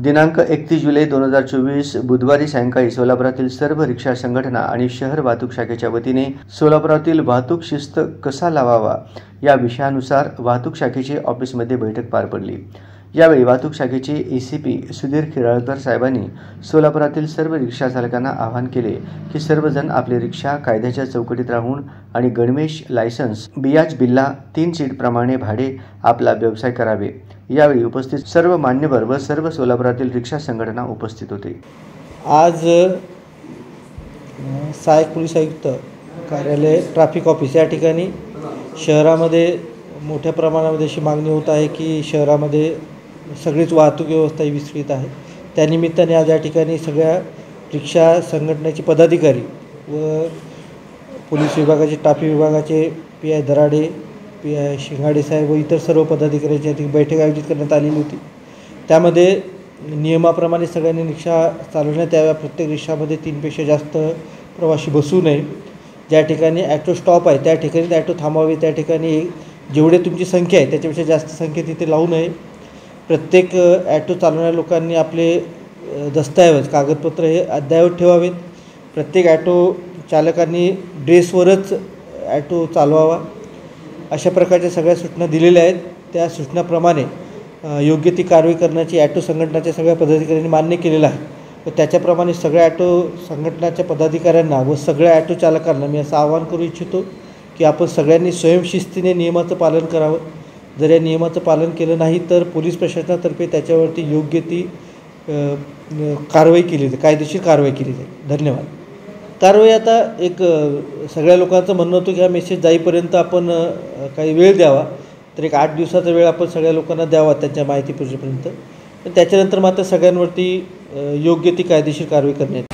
दिनांक 31 जुलै 2024 बुधवारी सायंकाळी सोलापुरातील सर्व रिक्षा संघटना आणि शहर वाहतूक शाखेच्या वतीने सोलापुरातील वाहतूक शिस्त कसा लावावा या विषयानुसार वाहतूक शाखेची ऑफिसमध्ये बैठक पार पडली। यावेळी वाहतूक शाखेचे एसीपी सुधीर खिराळकर साहेबांनी सोलापुरातील सर्व रिक्षा चालकांना आवाहन केले की सर्वजण आपले रिक्षा कायद्याच्या चौकटीत राहून आणि गणवेश, लायसन्स, बियाज बिल्ला 3 सीट प्रमाणे भाडे आपला व्यवसाय करावे। यावेळी उपस्थित सर्व मान्यवर व सर्व सोलापुरातील रिक्षा संघटना उपस्थित होते। आज सहाय्यक पोलीस आयुक्त कार्यालय ट्रॅफिक ऑफिस या ठिकाणी शहरामध्ये मोठ्या प्रमाणामध्ये अशी मागणी होत आहे की शहरामध्ये सगळीच वाहतूक व्यवस्था ही विस्कळीत आहे। त्यानिमित्ताने आज या ठिकाणी सगळ्या रिक्षा संघटनेचे पदाधिकारी व पोलीस विभागाचे, ट्रॅफिक विभागाचे पी.आय. दराडे, पी.आय. शिंगाडे साहेब व इतर सर्व पदाधिकाऱ्यांची बैठक आयोजित करण्यात आलेली होती। त्यामध्ये नियमाप्रमाणे सगळ्यांनी रिक्षा चालवण्यात याव्या। प्रत्येक रिक्षामध्ये 3 पेक्षा जास्त प्रवासी बसू नये। ज्या ठिकाणी ॲटो स्टॉप आहे त्या ठिकाणी ॲटो थांबावे। त्या ठिकाणी जेवढे तुमची संख्या आहे त्याच्यापेक्षा जास्त संख्या तिथे लावू नये। प्रत्येक ॲटो चालवणाऱ्या लोकांनी आपले दस्तऐवज, कागदपत्र हे अद्ययावत ठेवावेत। प्रत्येक ॲटो चालकांनी ड्रेसवरच ॲटो चालवावा। अशा प्रकारच्या सगळ्या सूचना दिलेल्या आहेत। त्या सूचनाप्रमाणे योग्य ती कारवाई करण्याची ॲटो संघटनाच्या सगळ्या पदाधिकाऱ्यांनी मान्य केलेलं आहे। व त्याच्याप्रमाणे सगळ्या ॲटो संघटनाच्या पदाधिकाऱ्यांना व सगळ्या ॲटो चालकांना मी असं आवाहन करू इच्छितो की आपण सगळ्यांनी स्वयंशिस्तीने नियमाचं पालन करावं। जर या नियमाचं पालन केलं नाही तर पोलीस प्रशासनातर्फे त्याच्यावरती योग्य ती कारवाई केली जाईल, कायदेशीर कारवाई केली जाईल। धन्यवाद। कारवाई आता एक सगळ्या लोकांचं म्हणणं होतं की हा मेसेज जाईपर्यंत आपण काही वेळ द्यावा, तर एक 8 दिवसाचा वेळ आपण सगळ्या लोकांना द्यावा त्यांच्या माहिती पोहोचेपर्यंत। पण त्याच्यानंतर मात्र सगळ्यांवरती योग्य ती कायदेशीर कारवाई करण्यात